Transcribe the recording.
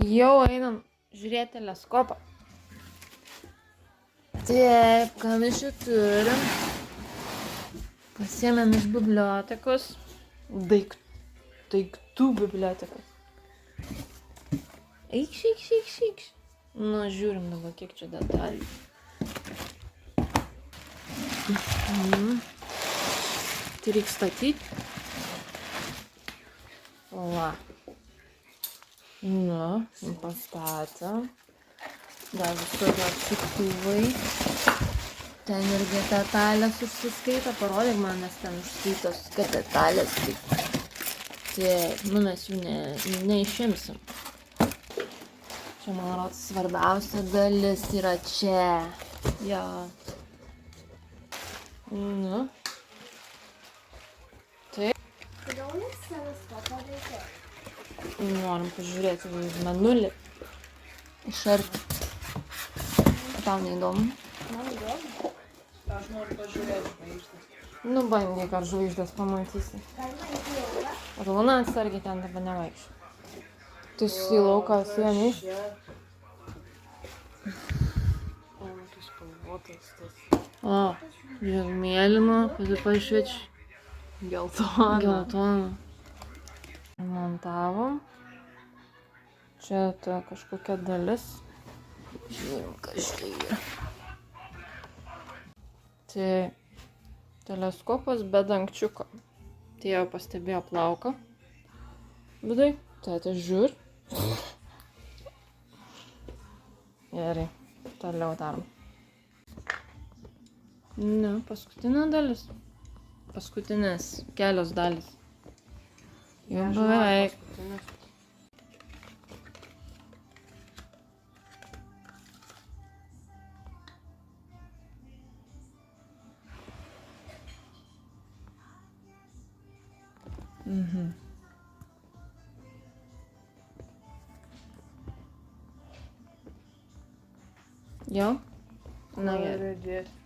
Jau einam žiūrėti teleskopą. Taip, ką mes čia turim? Pasiėmėm iš bibliotekos. Daiktų bibliotekos. Eikš. Nu, žiūrim dabar, kiek čia detalių. Tai reikia statyti. Va. Nu, pastatė. Dar visur atsuktuvai. Ten irgi detalės užsiskaita. Parodyk man, nes ten užskaitos, kad detalės taip. Taip, nu mes jų neišimsim. Čia, man rodos, svarbiausia dalis yra čia. Jo. Nu. Taip. Kodėl nes teleskopą reikia? Norim pažiūrėti į mėnulį. Iš arti. Tau neįdomu? Man įdomu. Aš noriu pažiūrėti žvaigždės. Nu, bandyk, ar žvaigždės pamatysi. Galima į lauką? Rūna atsargiai ten dabar nevaikščia. Tu į lauką sienį. O, tai spalvotas tas. O, žiūrėk, mėlyno, pašviečia. Geltona. Montavom. Čia ta kažkokia dalis. Žiūrim, kas čia yra. Tai teleskopas be dangčiuko. Tai jau pastebėjo plauką. Vidai, tai žiūr. Gerai, toliau darom. Ne, paskutinė dalis. Paskutinės kelios dalis. Jau beveik. Jo? Na gerai. Dėti.